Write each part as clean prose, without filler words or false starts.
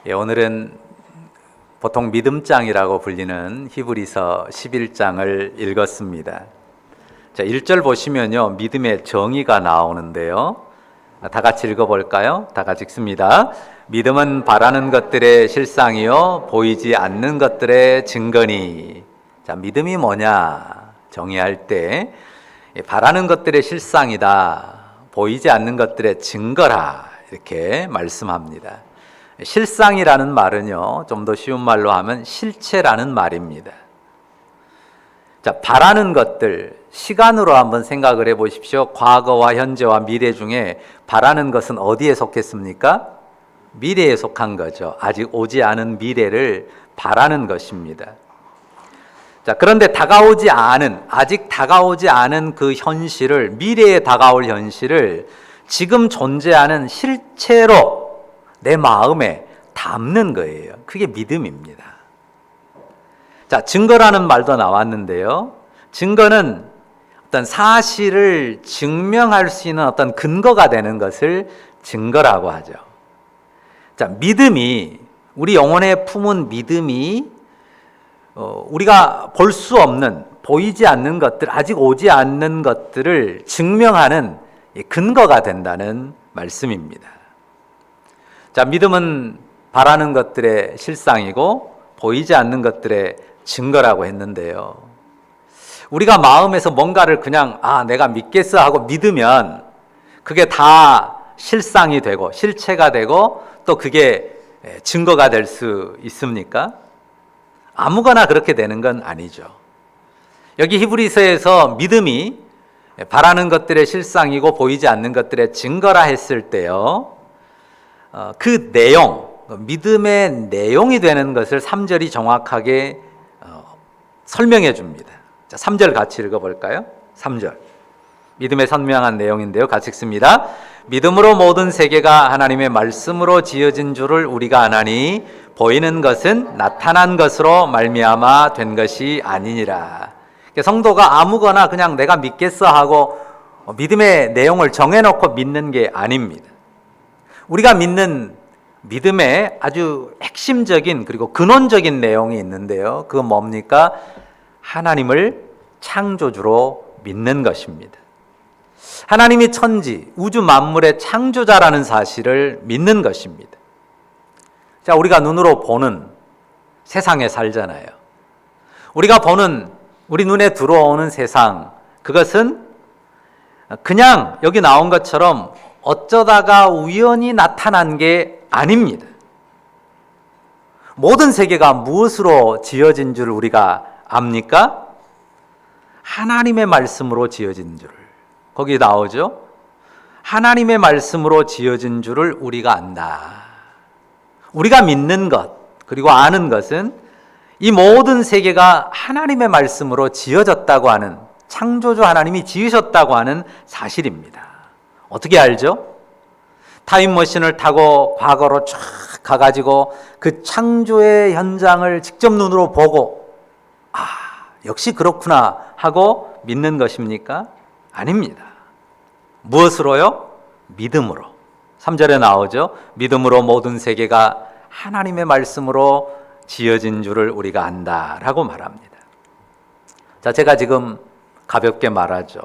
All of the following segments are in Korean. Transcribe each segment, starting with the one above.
오늘은 보통 믿음장이라고 불리는 히브리서 11장을 읽었습니다. 자, 1절 보시면요, 믿음의 정의가 나오는데요. 다 같이 읽어볼까요? 다 같이 읽습니다. 믿음은 바라는 것들의 실상이요 보이지 않는 것들의 증거니. 자, 믿음이 뭐냐 정의할 때 바라는 것들의 실상이다, 보이지 않는 것들의 증거라, 이렇게 말씀합니다. 실상이라는 말은요, 좀 더 쉬운 말로 하면 실체라는 말입니다. 자, 바라는 것들, 시간으로 한번 생각을 해 보십시오. 과거와 현재와 미래 중에 바라는 것은 어디에 속했습니까? 미래에 속한 거죠. 아직 오지 않은 미래를 바라는 것입니다. 자, 그런데 아직 다가오지 않은 그 현실을, 미래에 다가올 현실을 지금 존재하는 실체로 내 마음에 담는 거예요. 그게 믿음입니다. 자, 증거라는 말도 나왔는데요. 증거는 어떤 사실을 증명할 수 있는 어떤 근거가 되는 것을 증거라고 하죠. 자, 믿음이, 우리 영혼에 품은 믿음이 우리가 볼 수 없는, 보이지 않는 것들, 아직 오지 않는 것들을 증명하는 근거가 된다는 말씀입니다. 자, 믿음은 바라는 것들의 실상이고 보이지 않는 것들의 증거라고 했는데요. 우리가 마음에서 뭔가를 그냥 내가 믿겠어 하고 믿으면 그게 다 실상이 되고 실체가 되고 또 그게 증거가 될 수 있습니까? 아무거나 그렇게 되는 건 아니죠. 여기 히브리서에서 믿음이 바라는 것들의 실상이고 보이지 않는 것들의 증거라 했을 때요, 그 내용, 믿음의 내용이 되는 것을 3절이 정확하게 설명해 줍니다. 자, 3절 같이 읽어볼까요? 3절. 믿음의 선명한 내용인데요. 같이 읽습니다. 믿음으로 모든 세계가 하나님의 말씀으로 지어진 줄을 우리가 아나니 보이는 것은 나타난 것으로 말미암아 된 것이 아니니라. 성도가 아무거나 그냥 내가 믿겠어 하고 믿음의 내용을 정해놓고 믿는 게 아닙니다. 우리가 믿는 믿음의 아주 핵심적인 그리고 근원적인 내용이 있는데요. 그건 뭡니까? 하나님을 창조주로 믿는 것입니다. 하나님이 천지, 우주 만물의 창조자라는 사실을 믿는 것입니다. 자, 우리가 눈으로 보는 세상에 살잖아요. 우리가 보는, 우리 눈에 들어오는 세상, 그것은 그냥 여기 나온 것처럼 어쩌다가 우연히 나타난 게 아닙니다. 모든 세계가 무엇으로 지어진 줄 우리가 압니까? 하나님의 말씀으로 지어진 줄. 거기 나오죠? 하나님의 말씀으로 지어진 줄을 우리가 안다. 우리가 믿는 것, 그리고 아는 것은 이 모든 세계가 하나님의 말씀으로 지어졌다고 하는, 창조주 하나님이 지으셨다고 하는 사실입니다. 어떻게 알죠? 타임머신을 타고 과거로 쫙 가가지고 그 창조의 현장을 직접 눈으로 보고 역시 그렇구나 하고 믿는 것입니까? 아닙니다. 무엇으로요? 믿음으로. 3절에 나오죠. 믿음으로 모든 세계가 하나님의 말씀으로 지어진 줄을 우리가 안다라고 말합니다. 자, 제가 지금 가볍게 말하죠.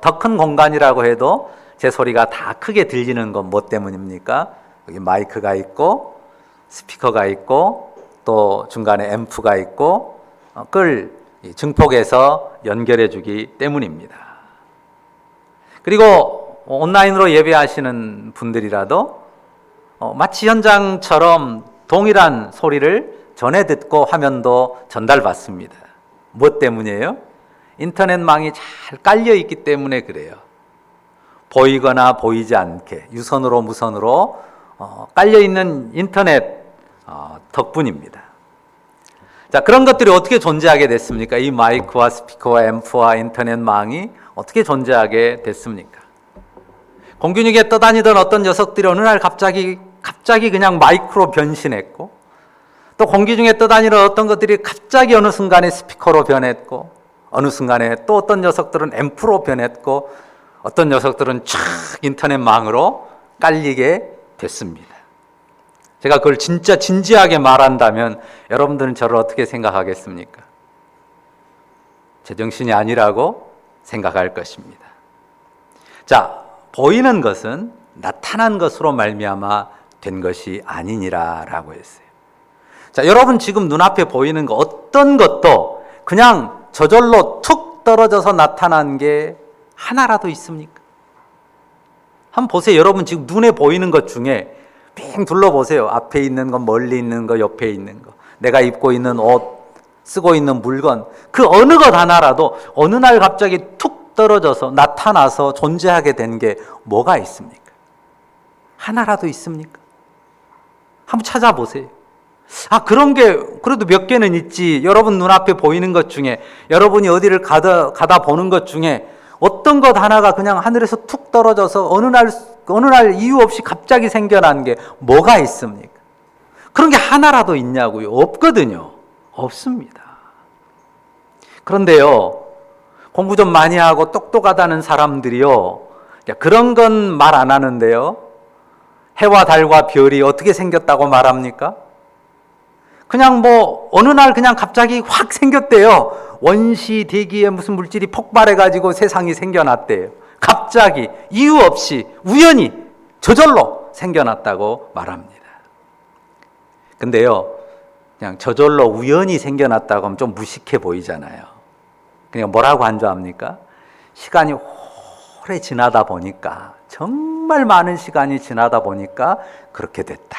더 큰 공간이라고 해도 제 소리가 다 크게 들리는 건 뭐 때문입니까? 여기 마이크가 있고 스피커가 있고 또 중간에 앰프가 있고 그걸 증폭해서 연결해 주기 때문입니다. 그리고 온라인으로 예배하시는 분들이라도 마치 현장처럼 동일한 소리를 전해 듣고 화면도 전달받습니다. 무엇 때문이에요? 인터넷망이 잘 깔려 있기 때문에 그래요. 보이거나 보이지 않게 유선으로 무선으로 깔려 있는 인터넷 덕분입니다. 자, 그런 것들이 어떻게 존재하게 됐습니까? 이 마이크와 스피커와 앰프와 인터넷망이 어떻게 존재하게 됐습니까? 공균육에 떠다니던 어떤 녀석들이 어느 날 갑자기 그냥 마이크로 변신했고, 또 공기 중에 떠다니는 어떤 것들이 갑자기 어느 순간에 스피커로 변했고, 어느 순간에 또 어떤 녀석들은 앰프로 변했고, 어떤 녀석들은 촥 인터넷망으로 깔리게 됐습니다. 제가 그걸 진짜 진지하게 말한다면 여러분들은 저를 어떻게 생각하겠습니까? 제정신이 아니라고 생각할 것입니다. 자, 보이는 것은 나타난 것으로 말미암아 된 것이 아니니라라고 했어요. 자, 여러분 지금 눈앞에 보이는 거 어떤 것도 그냥 저절로 툭 떨어져서 나타난 게 하나라도 있습니까? 한번 보세요. 여러분 지금 눈에 보이는 것 중에 빙 둘러보세요. 앞에 있는 거, 멀리 있는 거, 옆에 있는 거, 내가 입고 있는 옷, 쓰고 있는 물건, 그 어느 것 하나라도 어느 날 갑자기 툭 떨어져서 나타나서 존재하게 된 게 뭐가 있습니까? 하나라도 있습니까? 한번 찾아보세요. 그런 게 그래도 몇 개는 있지. 여러분 눈앞에 보이는 것 중에, 여러분이 어디를 가다 보는 것 중에 어떤 것 하나가 그냥 하늘에서 툭 떨어져서 어느 날 이유 없이 갑자기 생겨난 게 뭐가 있습니까? 그런 게 하나라도 있냐고요? 없거든요. 없습니다. 그런데요, 공부 좀 많이 하고 똑똑하다는 사람들이요, 그런 건 말 안 하는데요, 해와 달과 별이 어떻게 생겼다고 말합니까? 그냥 어느 날 그냥 갑자기 확 생겼대요. 원시 대기에 무슨 물질이 폭발해가지고 세상이 생겨났대요. 갑자기 이유 없이 우연히 저절로 생겨났다고 말합니다. 근데요, 그냥 저절로 우연히 생겨났다고 하면 좀 무식해 보이잖아요. 그냥 뭐라고 한줄압니까? 시간이 오래 지나다 보니까, 정말 많은 시간이 지나다 보니까 그렇게 됐다.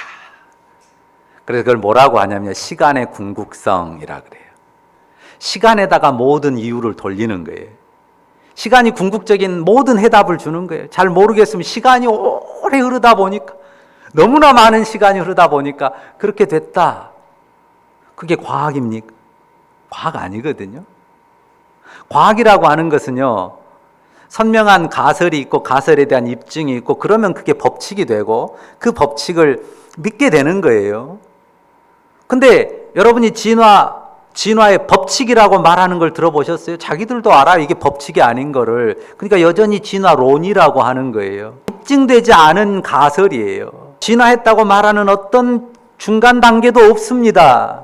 그래서 그걸 뭐라고 하냐면 시간의 궁극성이라 그래요. 시간에다가 모든 이유를 돌리는 거예요. 시간이 궁극적인 모든 해답을 주는 거예요. 잘 모르겠으면 시간이 오래 흐르다 보니까, 너무나 많은 시간이 흐르다 보니까 그렇게 됐다. 그게 과학입니까? 과학 아니거든요. 과학이라고 하는 것은요, 선명한 가설이 있고 가설에 대한 입증이 있고 그러면 그게 법칙이 되고 그 법칙을 믿게 되는 거예요. 근데 여러분이 진화의 법칙이라고 말하는 걸 들어보셨어요? 자기들도 알아요. 이게 법칙이 아닌 거를. 그러니까 여전히 진화론이라고 하는 거예요. 입증되지 않은 가설이에요. 진화했다고 말하는 어떤 중간 단계도 없습니다.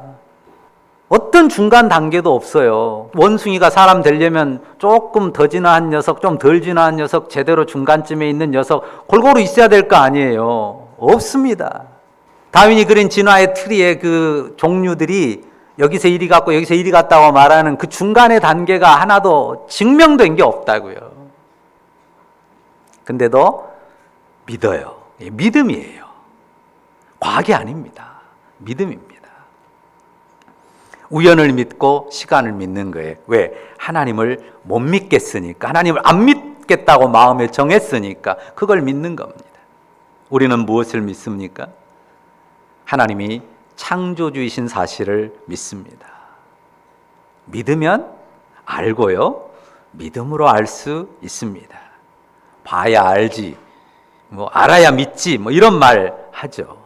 어떤 중간 단계도 없어요. 원숭이가 사람 되려면 조금 더 진화한 녀석, 좀 덜 진화한 녀석, 제대로 중간쯤에 있는 녀석 골고루 있어야 될 거 아니에요. 없습니다. 다윈이 그린 진화의 트리의 그 종류들이 여기서 이리 갔고 여기서 이리 갔다고 말하는 그 중간의 단계가 하나도 증명된 게 없다고요. 근데도 믿어요. 믿음이에요. 과학이 아닙니다. 믿음입니다. 우연을 믿고 시간을 믿는 거예요. 왜? 하나님을 못 믿겠으니까. 하나님을 안 믿겠다고 마음에 정했으니까 그걸 믿는 겁니다. 우리는 무엇을 믿습니까? 하나님이 창조주이신 사실을 믿습니다. 믿으면 알고요, 믿음으로 알 수 있습니다. 봐야 알지, 알아야 믿지, 이런 말 하죠.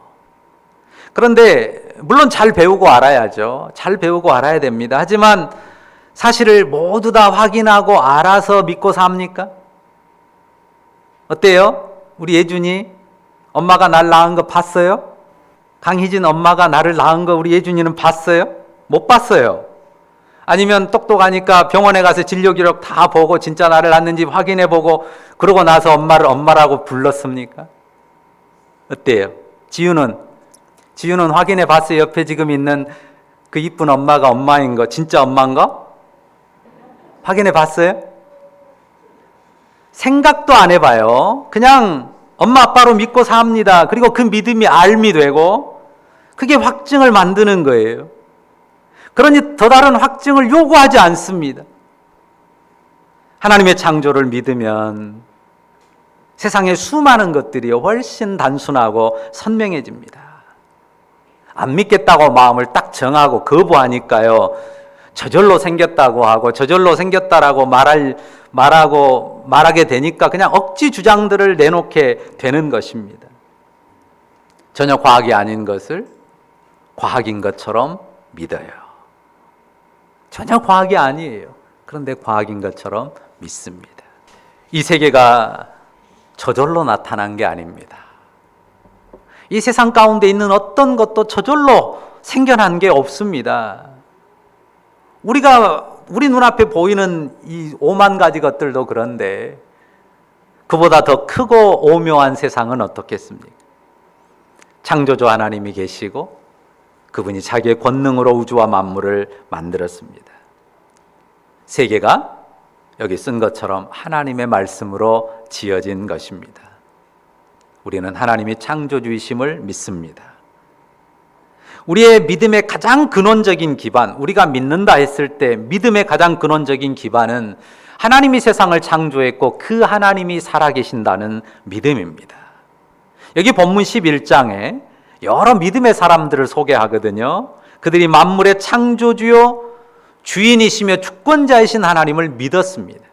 그런데 물론 잘 배우고 알아야죠. 잘 배우고 알아야 됩니다. 하지만 사실을 모두 다 확인하고 알아서 믿고 삽니까? 어때요? 우리 예준이 엄마가 날 낳은 거 봤어요? 강희진 엄마가 나를 낳은 거 우리 예준이는 봤어요? 못 봤어요. 아니면 똑똑하니까 병원에 가서 진료 기록 다 보고 진짜 나를 낳는지 확인해 보고 그러고 나서 엄마를 엄마라고 불렀습니까? 어때요? 지유는 확인해 봤어요? 옆에 지금 있는 그 이쁜 엄마가 엄마인 거, 진짜 엄마인가? 확인해 봤어요? 생각도 안 해봐요. 그냥 엄마 아빠로 믿고 삽니다. 그리고 그 믿음이 알미 되고 그게 확증을 만드는 거예요. 그러니 더 다른 확증을 요구하지 않습니다. 하나님의 창조를 믿으면 세상의 수많은 것들이 훨씬 단순하고 선명해집니다. 안 믿겠다고 마음을 딱 정하고 거부하니까요, 저절로 생겼다고 하고 저절로 생겼다라고 말하게 되니까 그냥 억지 주장들을 내놓게 되는 것입니다. 전혀 과학이 아닌 것을 과학인 것처럼 믿어요. 전혀 과학이 아니에요. 그런데 과학인 것처럼 믿습니다. 이 세계가 저절로 나타난 게 아닙니다. 이 세상 가운데 있는 어떤 것도 저절로 생겨난 게 없습니다. 우리 눈앞에 보이는 이 5만 가지 것들도 그런데 그보다 더 크고 오묘한 세상은 어떻겠습니까? 창조주 하나님이 계시고 그분이 자기의 권능으로 우주와 만물을 만들었습니다. 세계가 여기 쓴 것처럼 하나님의 말씀으로 지어진 것입니다. 우리는 하나님이 창조주이심을 믿습니다. 우리의 믿음의 가장 근원적인 기반, 우리가 믿는다 했을 때 믿음의 가장 근원적인 기반은 하나님이 세상을 창조했고 그 하나님이 살아계신다는 믿음입니다. 여기 본문 11장에 여러 믿음의 사람들을 소개하거든요. 그들이 만물의 창조주요 주인이시며 주권자이신 하나님을 믿었습니다.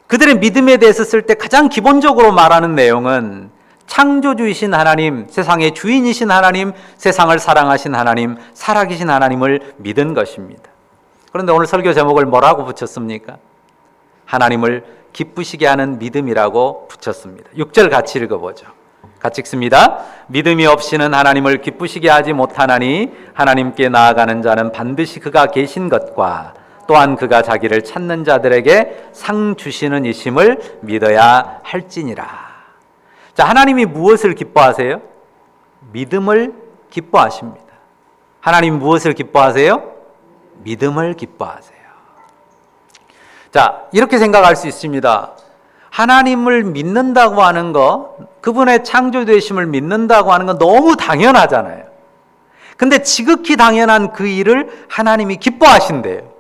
그들의 믿음에 대해서 쓸 때 가장 기본적으로 말하는 내용은 창조주이신 하나님, 세상의 주인이신 하나님, 세상을 사랑하신 하나님, 살아계신 하나님을 믿은 것입니다. 그런데 오늘 설교 제목을 뭐라고 붙였습니까? 하나님을 기쁘시게 하는 믿음이라고 붙였습니다. 6절 같이 읽어보죠. 같이 읽습니다. 믿음이 없이는 하나님을 기쁘시게 하지 못하나니 하나님께 나아가는 자는 반드시 그가 계신 것과 또한 그가 자기를 찾는 자들에게 상 주시는 이심을 믿어야 할지니라. 자, 하나님이 무엇을 기뻐하세요? 믿음을 기뻐하십니다. 하나님 무엇을 기뻐하세요? 믿음을 기뻐하세요. 자, 이렇게 생각할 수 있습니다. 하나님을 믿는다고 하는 거, 그분의 창조되심을 믿는다고 하는 건 너무 당연하잖아요. 근데 지극히 당연한 그 일을 하나님이 기뻐하신대요.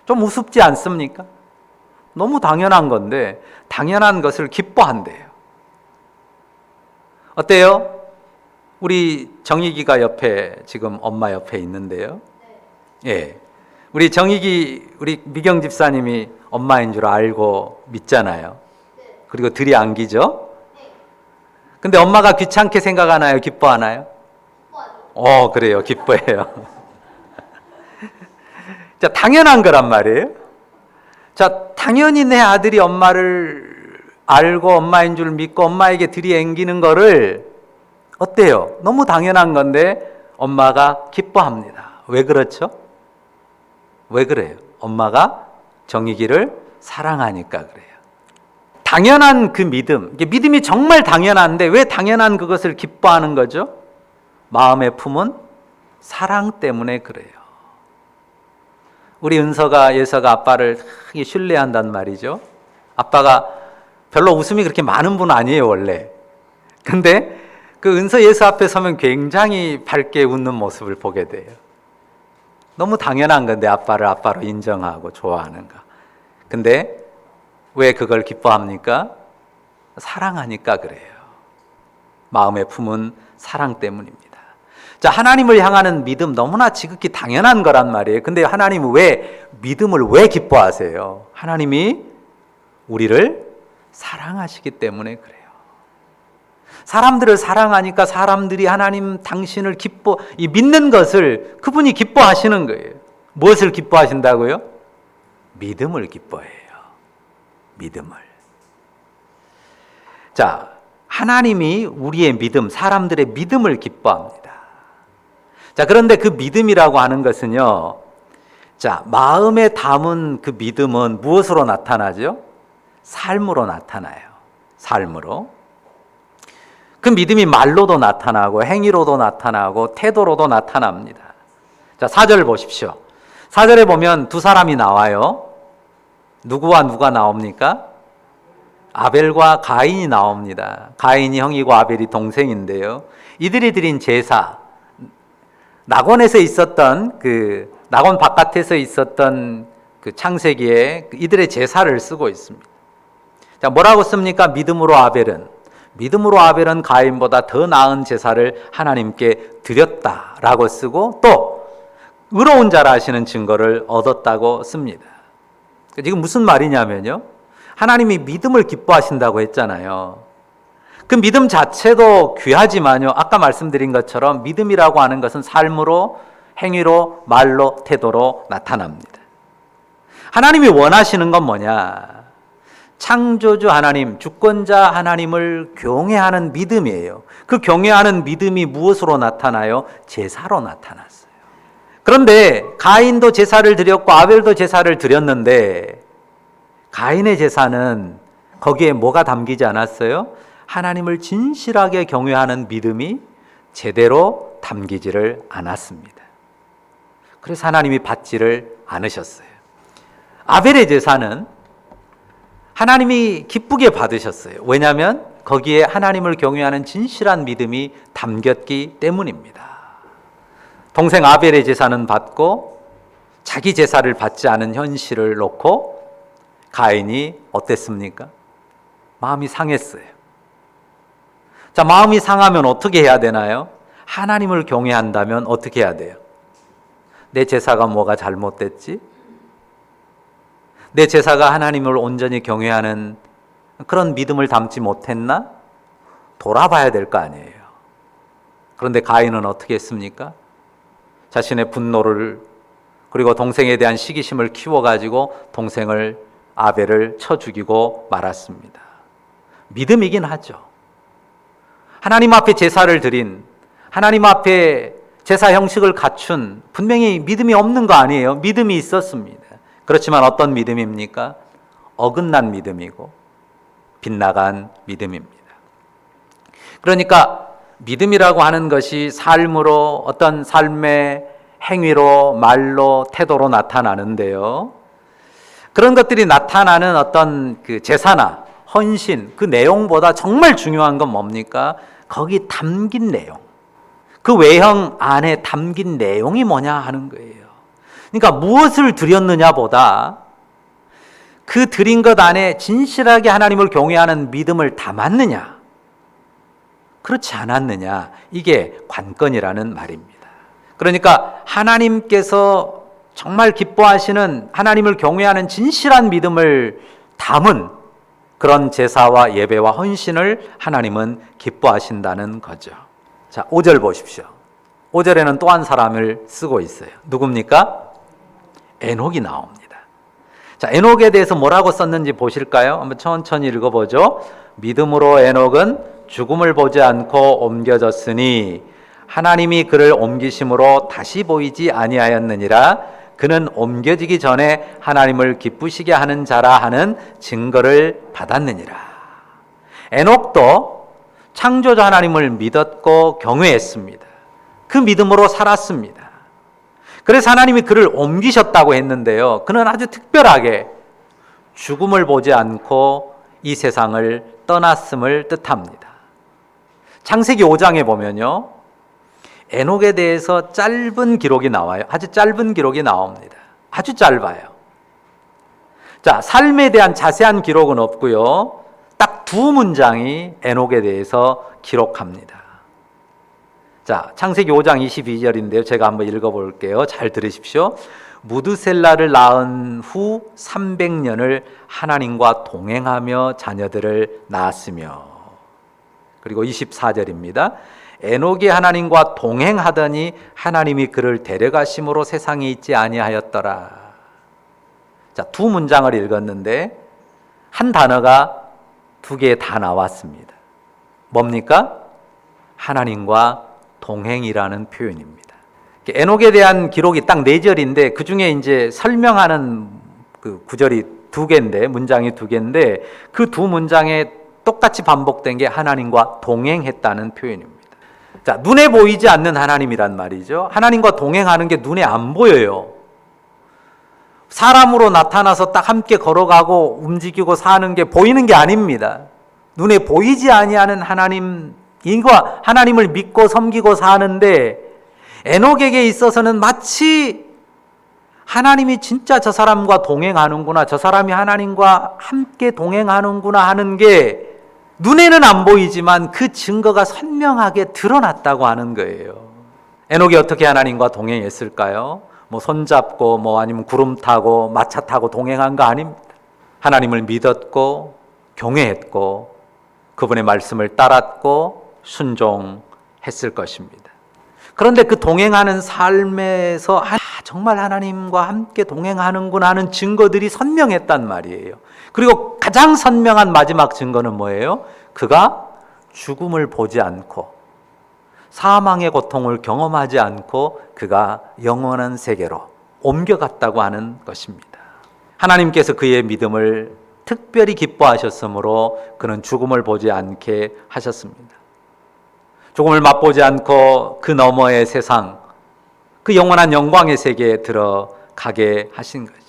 좀 우습지 않습니까? 너무 당연한 건데 당연한 것을 기뻐한대요. 어때요? 우리 정익이가 옆에 지금 엄마 옆에 있는데요. 예. 우리 정익이 우리 미경 집사님이 엄마인 줄 알고 믿잖아요. 그리고 들이안기죠. 근데 엄마가 귀찮게 생각하나요? 기뻐하나요? 그래요. 기뻐해요. 자, 당연한 거란 말이에요. 자, 당연히 내 아들이 엄마를 알고 엄마인 줄 믿고 엄마에게 들이앵기는 거를 어때요? 너무 당연한 건데 엄마가 기뻐합니다. 왜 그렇죠? 왜 그래요? 엄마가 정익이를 사랑하니까 그래요. 당연한 그 믿음, 믿음이 정말 당연한데 왜 당연한 그것을 기뻐하는 거죠? 마음에 품은 사랑 때문에 그래요. 우리 은서가 예서가 아빠를 크게 신뢰한단 말이죠. 아빠가 별로 웃음이 그렇게 많은 분 아니에요 원래. 근데 그 은서 예서 앞에 서면 굉장히 밝게 웃는 모습을 보게 돼요. 너무 당연한 건데 아빠를 아빠로 인정하고 좋아하는 거. 근데 왜 그걸 기뻐합니까? 사랑하니까 그래요. 마음에 품은 사랑 때문입니다. 자, 하나님을 향하는 믿음 너무나 지극히 당연한 거란 말이에요. 근데 하나님은 왜 믿음을 왜 기뻐하세요? 하나님이 우리를 사랑하시기 때문에 그래요. 사람들을 사랑하니까 사람들이 하나님 당신을 믿는 것을 그분이 기뻐하시는 거예요. 무엇을 기뻐하신다고요? 믿음을 기뻐해요. 믿음을. 자, 하나님이 우리의 믿음, 사람들의 믿음을 기뻐합니다. 자, 그런데 그 믿음이라고 하는 것은요, 자, 마음에 담은 그 믿음은 무엇으로 나타나죠? 삶으로 나타나요. 삶으로. 그 믿음이 말로도 나타나고 행위로도 나타나고 태도로도 나타납니다. 자, 4절 보십시오. 4절에 보면 두 사람이 나와요. 누구와 누가 나옵니까? 아벨과 가인이 나옵니다. 가인이 형이고 아벨이 동생인데요. 이들이 드린 제사, 낙원에서 있었던 낙원 바깥에서 있었던 그 창세기에 이들의 제사를 쓰고 있습니다. 자, 뭐라고 씁니까? 믿음으로 아벨은 가인보다 더 나은 제사를 하나님께 드렸다라고 쓰고 또 의로운 자라 하시는 증거를 얻었다고 씁니다. 지금 무슨 말이냐면요, 하나님이 믿음을 기뻐하신다고 했잖아요. 그 믿음 자체도 귀하지만요, 아까 말씀드린 것처럼 믿음이라고 하는 것은 삶으로, 행위로, 말로, 태도로 나타납니다. 하나님이 원하시는 건 뭐냐? 창조주 하나님, 주권자 하나님을 경외하는 믿음이에요. 그 경외하는 믿음이 무엇으로 나타나요? 제사로 나타났어요. 그런데 가인도 제사를 드렸고 아벨도 제사를 드렸는데 가인의 제사는 거기에 뭐가 담기지 않았어요? 하나님을 진실하게 경외하는 믿음이 제대로 담기지를 않았습니다. 그래서 하나님이 받지를 않으셨어요. 아벨의 제사는 하나님이 기쁘게 받으셨어요. 왜냐하면 거기에 하나님을 경외하는 진실한 믿음이 담겼기 때문입니다. 동생 아벨의 제사는 받고 자기 제사를 받지 않은 현실을 놓고 가인이 어땠습니까? 마음이 상했어요. 자, 마음이 상하면 어떻게 해야 되나요? 하나님을 경외한다면 어떻게 해야 돼요? 내 제사가 뭐가 잘못됐지? 내 제사가 하나님을 온전히 경외하는 그런 믿음을 담지 못했나? 돌아봐야 될 거 아니에요. 그런데 가인은 어떻게 했습니까? 자신의 분노를 그리고 동생에 대한 시기심을 키워가지고 동생을 아벨을 쳐 죽이고 말았습니다. 믿음이긴 하죠. 하나님 앞에 제사를 드린, 하나님 앞에 제사 형식을 갖춘 분명히 믿음이 없는 거 아니에요. 믿음이 있었습니다. 그렇지만 어떤 믿음입니까? 어긋난 믿음이고 빗나간 믿음입니다. 그러니까 믿음이라고 하는 것이 삶으로 어떤 삶의 행위로 말로 태도로 나타나는데요. 그런 것들이 나타나는 어떤 그 제사나 헌신 그 내용보다 정말 중요한 건 뭡니까? 거기 담긴 내용. 그 외형 안에 담긴 내용이 뭐냐 하는 거예요. 그러니까 무엇을 드렸느냐보다 그 드린 것 안에 진실하게 하나님을 경외하는 믿음을 담았느냐, 그렇지 않았느냐, 이게 관건이라는 말입니다. 그러니까 하나님께서 정말 기뻐하시는 하나님을 경외하는 진실한 믿음을 담은 그런 제사와 예배와 헌신을 하나님은 기뻐하신다는 거죠. 자, 5절 보십시오. 5절에는 또 한 사람을 쓰고 있어요. 누굽니까? 에녹이 나옵니다. 자, 에녹에 대해서 뭐라고 썼는지 보실까요? 한번 천천히 읽어보죠. 믿음으로 에녹은 죽음을 보지 않고 옮겨졌으니 하나님이 그를 옮기심으로 다시 보이지 아니하였느니라. 그는 옮겨지기 전에 하나님을 기쁘시게 하는 자라 하는 증거를 받았느니라. 에녹도 창조자 하나님을 믿었고 경외했습니다. 그 믿음으로 살았습니다. 그래서 하나님이 그를 옮기셨다고 했는데요. 그는 아주 특별하게 죽음을 보지 않고 이 세상을 떠났음을 뜻합니다. 창세기 5장에 보면요, 에녹에 대해서 짧은 기록이 나와요. 아주 짧은 기록이 나옵니다. 아주 짧아요. 자, 삶에 대한 자세한 기록은 없고요. 딱 두 문장이 에녹에 대해서 기록합니다. 자, 창세기 5장 22절인데요. 제가 한번 읽어볼게요. 잘 들으십시오. 무드셀라를 낳은 후 300년을 하나님과 동행하며 자녀들을 낳았으며, 그리고 24절입니다. 에녹이 하나님과 동행하더니 하나님이 그를 데려가심으로 세상에 있지 아니하였더라. 자, 두 문장을 읽었는데 한 단어가 두 개 다 나왔습니다. 뭡니까? 하나님과 동행이라는 표현입니다. 에녹에 대한 기록이 딱 4절인데 그 중에 이제 설명하는 그 구절이 2개인데, 문장이 2개인데 그 두 문장에 똑같이 반복된 게 하나님과 동행했다는 표현입니다. 자, 눈에 보이지 않는 하나님이란 말이죠. 하나님과 동행하는 게 눈에 안 보여요. 사람으로 나타나서 딱 함께 걸어가고 움직이고 사는 게 보이는 게 아닙니다. 눈에 보이지 아니하는 하나님과 하나님을 믿고 섬기고 사는데, 에녹에게 있어서는 마치 하나님이 진짜 저 사람과 동행하는구나, 저 사람이 하나님과 함께 동행하는구나 하는 게 눈에는 안 보이지만 그 증거가 선명하게 드러났다고 하는 거예요. 에녹이 어떻게 하나님과 동행했을까요? 뭐 손잡고 뭐 아니면 구름 타고 마차 타고 동행한 거 아닙니다. 하나님을 믿었고 경외했고 그분의 말씀을 따랐고 순종했을 것입니다. 그런데 그 동행하는 삶에서 정말 하나님과 함께 동행하는구나 하는 증거들이 선명했단 말이에요. 그리고 가장 선명한 마지막 증거는 뭐예요? 그가 죽음을 보지 않고 사망의 고통을 경험하지 않고 그가 영원한 세계로 옮겨갔다고 하는 것입니다. 하나님께서 그의 믿음을 특별히 기뻐하셨으므로 그는 죽음을 보지 않게 하셨습니다. 죽음을 맛보지 않고 그 너머의 세상, 그 영원한 영광의 세계에 들어가게 하신 거죠.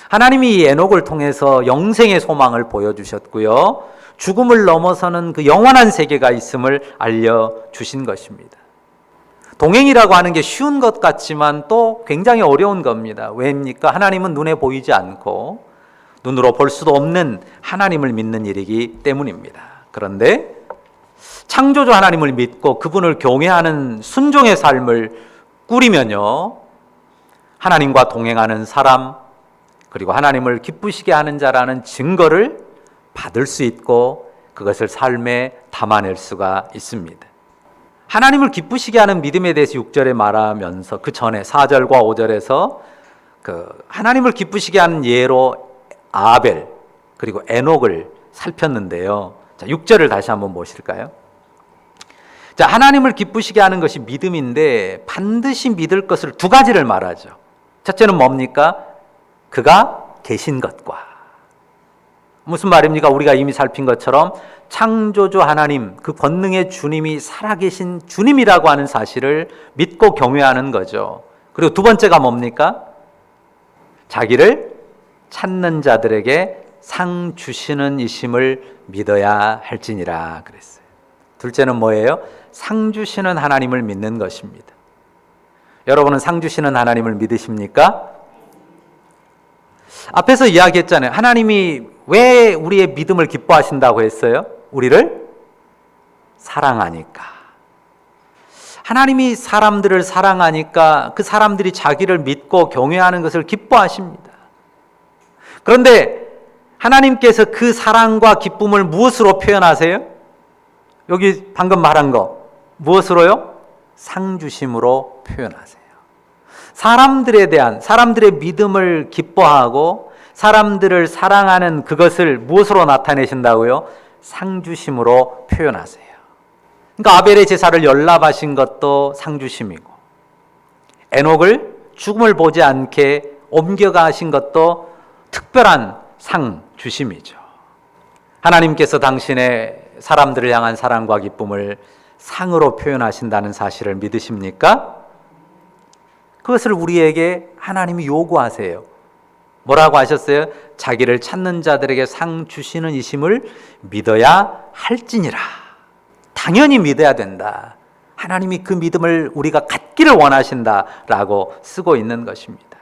하나님이 이 에녹을 통해서 영생의 소망을 보여주셨고요. 죽음을 넘어서는 그 영원한 세계가 있음을 알려주신 것입니다. 동행이라고 하는 게 쉬운 것 같지만 또 굉장히 어려운 겁니다. 왜입니까? 하나님은 눈에 보이지 않고 눈으로 볼 수도 없는 하나님을 믿는 일이기 때문입니다. 그런데 창조주 하나님을 믿고 그분을 경외하는 순종의 삶을 꾸리면요, 하나님과 동행하는 사람, 그리고 하나님을 기쁘시게 하는 자라는 증거를 받을 수 있고 그것을 삶에 담아낼 수가 있습니다. 하나님을 기쁘시게 하는 믿음에 대해서 6절에 말하면서 그 전에 4절과 5절에서 그 하나님을 기쁘시게 하는 예로 아벨 그리고 에녹을 살폈는데요. 자, 6절을 다시 한번 보실까요? 자, 하나님을 기쁘시게 하는 것이 믿음인데 반드시 믿을 것을 두 가지를 말하죠. 첫째는 뭡니까? 그가 계신 것과. 무슨 말입니까? 우리가 이미 살핀 것처럼 창조주 하나님, 그 권능의 주님이 살아계신 주님이라고 하는 사실을 믿고 경외하는 거죠. 그리고 두 번째가 뭡니까? 자기를 찾는 자들에게 상 주시는 이심을 믿어야 할지니라 그랬어요. 둘째는 뭐예요? 상 주시는 하나님을 믿는 것입니다. 여러분은 상 주시는 하나님을 믿으십니까? 앞에서 이야기했잖아요. 하나님이 왜 우리의 믿음을 기뻐하신다고 했어요? 우리를 사랑하니까. 하나님이 사람들을 사랑하니까 그 사람들이 자기를 믿고 경외하는 것을 기뻐하십니다. 그런데 하나님께서 그 사랑과 기쁨을 무엇으로 표현하세요? 여기 방금 말한 거 무엇으로요? 상주심으로 표현하세요. 사람들의 믿음을 기뻐하고 사람들을 사랑하는 그것을 무엇으로 나타내신다고요? 상주심으로 표현하세요. 그러니까 아벨의 제사를 연납하신 것도 상주심이고 에녹을 죽음을 보지 않게 옮겨가신 것도 특별한 상주심이죠. 하나님께서 당신의 사람들을 향한 사랑과 기쁨을 상으로 표현하신다는 사실을 믿으십니까? 그것을 우리에게 하나님이 요구하세요. 뭐라고 하셨어요? 자기를 찾는 자들에게 상 주시는 이심을 믿어야 할지니라. 당연히 믿어야 된다. 하나님이 그 믿음을 우리가 갖기를 원하신다라고 쓰고 있는 것입니다.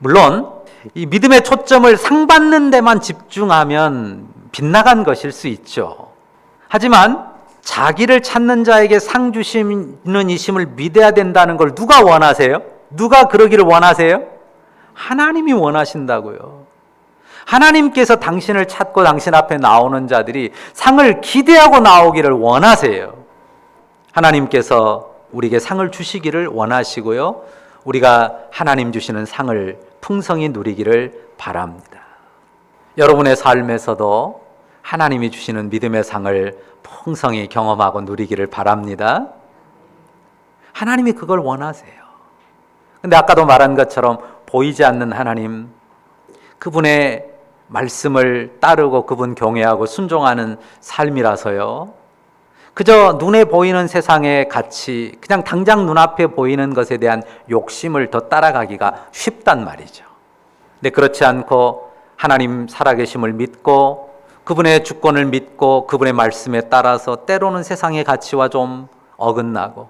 물론 이 믿음의 초점을 상 받는 데만 집중하면 빗나간 것일 수 있죠. 하지만 자기를 찾는 자에게 상 주시는 이심을 믿어야 된다는 걸 누가 원하세요? 누가 그러기를 원하세요? 하나님이 원하신다고요. 하나님께서 당신을 찾고 당신 앞에 나오는 자들이 상을 기대하고 나오기를 원하세요. 하나님께서 우리에게 상을 주시기를 원하시고요. 우리가 하나님 주시는 상을 풍성히 누리기를 바랍니다. 여러분의 삶에서도 하나님이 주시는 믿음의 상을 풍성히 경험하고 누리기를 바랍니다. 하나님이 그걸 원하세요. 근데 아까도 말한 것처럼 보이지 않는 하나님, 그분의 말씀을 따르고 그분 경외하고 순종하는 삶이라서요. 그저 눈에 보이는 세상의 가치, 그냥 당장 눈앞에 보이는 것에 대한 욕심을 더 따라가기가 쉽단 말이죠. 근데 그렇지 않고 하나님 살아계심을 믿고 그분의 주권을 믿고 그분의 말씀에 따라서 때로는 세상의 가치와 좀 어긋나고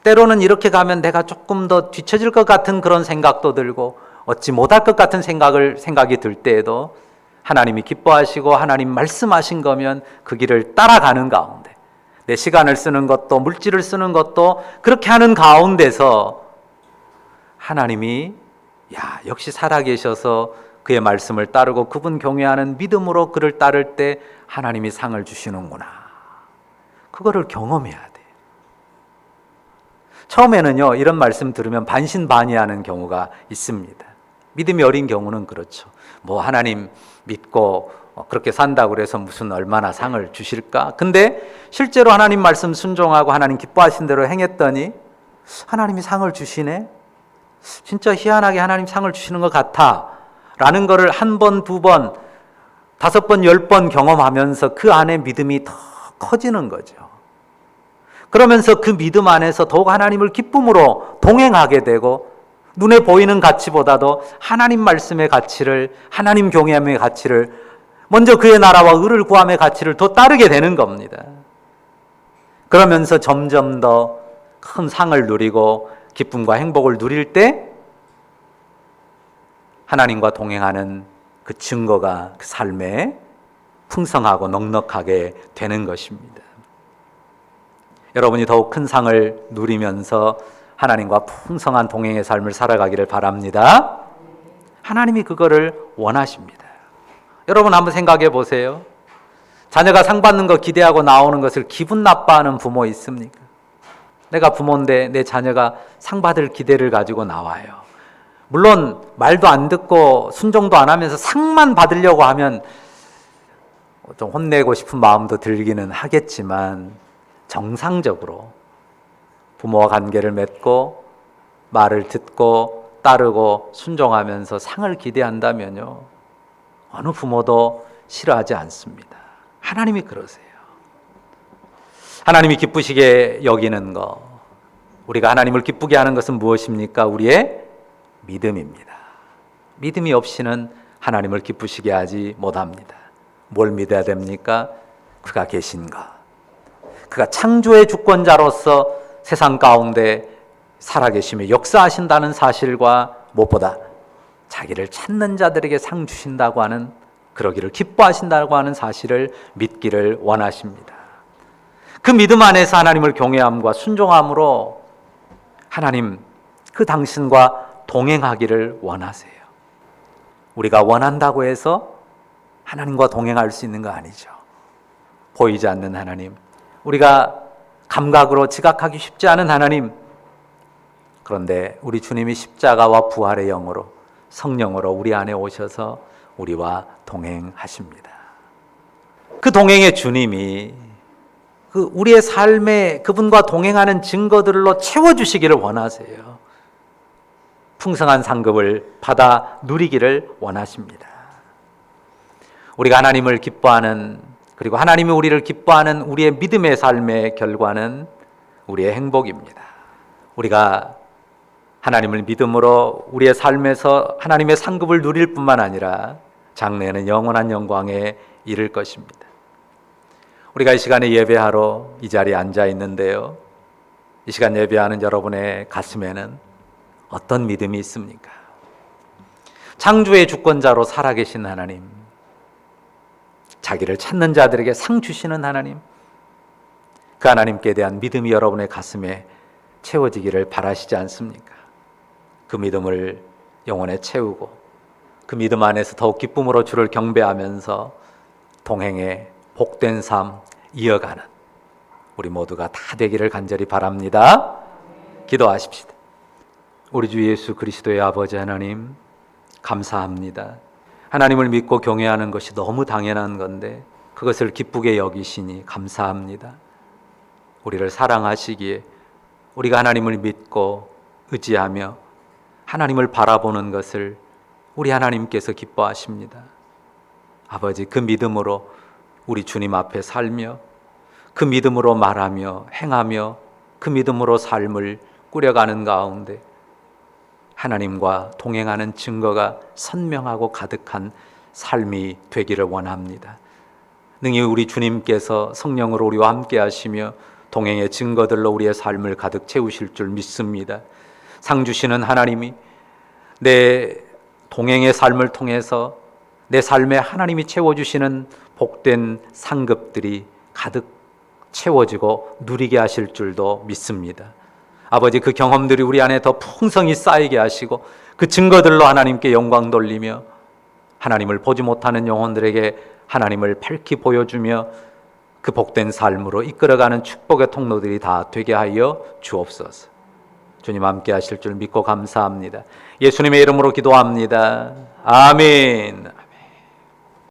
때로는 이렇게 가면 내가 조금 더 뒤처질 것 같은 그런 생각도 들고 얻지 못할 것 같은 생각이 들 때에도 하나님이 기뻐하시고 하나님 말씀하신 거면 그 길을 따라가는 가운데 내 시간을 쓰는 것도 물질을 쓰는 것도 그렇게 하는 가운데서 하나님이 역시 살아계셔서 그의 말씀을 따르고 그분 경외하는 믿음으로 그를 따를 때 하나님이 상을 주시는구나. 그거를 경험해야 돼요. 처음에는요, 이런 말씀 들으면 반신반의하는 경우가 있습니다. 믿음이 어린 경우는 그렇죠. 뭐 하나님 믿고 그렇게 산다고 그래서 무슨 얼마나 상을 주실까? 근데 실제로 하나님 말씀 순종하고 하나님 기뻐하신 대로 행했더니 하나님이 상을 주시네? 진짜 희한하게 하나님 상을 주시는 것 같아 라는 거를 한 번, 두 번, 5번, 10번 경험하면서 그 안에 믿음이 더 커지는 거죠. 그러면서 그 믿음 안에서 더욱 하나님을 기쁨으로 동행하게 되고 눈에 보이는 가치보다도 하나님 말씀의 가치를, 하나님 경외함의 가치를, 먼저 그의 나라와 의를 구함의 가치를 더 따르게 되는 겁니다. 그러면서 점점 더 큰 상을 누리고 기쁨과 행복을 누릴 때 하나님과 동행하는 그 증거가 그 삶에 풍성하고 넉넉하게 되는 것입니다. 여러분이 더욱 큰 상을 누리면서 하나님과 풍성한 동행의 삶을 살아가기를 바랍니다. 하나님이 그거를 원하십니다. 여러분 한번 생각해 보세요. 자녀가 상 받는 거 기대하고 나오는 것을 기분 나빠하는 부모 있습니까? 내가 부모인데 내 자녀가 상 받을 기대를 가지고 나와요. 물론 말도 안 듣고 순종도 안 하면서 상만 받으려고 하면 좀 혼내고 싶은 마음도 들기는 하겠지만 정상적으로 부모와 관계를 맺고 말을 듣고 따르고 순종하면서 상을 기대한다면요, 어느 부모도 싫어하지 않습니다. 하나님이 그러세요. 하나님이 기쁘시게 여기는 것, 우리가 하나님을 기쁘게 하는 것은 무엇입니까? 우리의 믿음입니다. 믿음이 없이는 하나님을 기쁘시게 하지 못합니다. 뭘 믿어야 됩니까? 그가 계신 것, 그가 창조의 주권자로서 세상 가운데 살아계시며 역사하신다는 사실과 무엇보다 자기를 찾는 자들에게 상 주신다고 하는, 그러기를 기뻐하신다고 하는 사실을 믿기를 원하십니다. 그 믿음 안에서 하나님을 경외함과 순종함으로 하나님 그 당신과 동행하기를 원하세요. 우리가 원한다고 해서 하나님과 동행할 수 있는 거 아니죠. 보이지 않는 하나님, 우리가 감각으로 지각하기 쉽지 않은 하나님, 그런데 우리 주님이 십자가와 부활의 영으로, 성령으로 우리 안에 오셔서 우리와 동행하십니다. 그 동행의 주님이 우리의 삶에 그분과 동행하는 증거들로 채워주시기를 원하세요. 풍성한 상급을 받아 누리기를 원하십니다. 우리가 하나님을 기뻐하는, 그리고 하나님이 우리를 기뻐하는 우리의 믿음의 삶의 결과는 우리의 행복입니다. 우리가 하나님을 믿음으로 우리의 삶에서 하나님의 상급을 누릴 뿐만 아니라 장래에는 영원한 영광에 이를 것입니다. 우리가 이 시간에 예배하러 이 자리에 앉아 있는데요, 이 시간 예배하는 여러분의 가슴에는 어떤 믿음이 있습니까? 창조의 주권자로 살아계신 하나님, 자기를 찾는 자들에게 상 주시는 하나님, 그 하나님께 대한 믿음이 여러분의 가슴에 채워지기를 바라시지 않습니까? 그 믿음을 영혼에 채우고 그 믿음 안에서 더욱 기쁨으로 주를 경배하면서 동행의 복된 삶 이어가는 우리 모두가 다 되기를 간절히 바랍니다. 기도하십시다. 우리 주 예수 그리스도의 아버지 하나님, 감사합니다. 하나님을 믿고 경외하는 것이 너무 당연한 건데 그것을 기쁘게 여기시니 감사합니다. 우리를 사랑하시기에 우리가 하나님을 믿고 의지하며 하나님을 바라보는 것을 우리 하나님께서 기뻐하십니다. 아버지, 그 믿음으로 우리 주님 앞에 살며 그 믿음으로 말하며 행하며 그 믿음으로 삶을 꾸려가는 가운데 하나님과 동행하는 증거가 선명하고 가득한 삶이 되기를 원합니다. 능히 우리 주님께서 성령으로 우리와 함께 하시며 동행의 증거들로 우리의 삶을 가득 채우실 줄 믿습니다. 상 주시는 하나님이 내 동행의 삶을 통해서 내 삶에 하나님이 채워주시는 복된 상급들이 가득 채워지고 누리게 하실 줄도 믿습니다. 아버지, 그 경험들이 우리 안에 더 풍성히 쌓이게 하시고 그 증거들로 하나님께 영광 돌리며 하나님을 보지 못하는 영혼들에게 하나님을 밝히 보여주며 그 복된 삶으로 이끌어가는 축복의 통로들이 다 되게 하여 주옵소서. 주님 함께 하실 줄 믿고 감사합니다. 예수님의 이름으로 기도합니다. 아멘.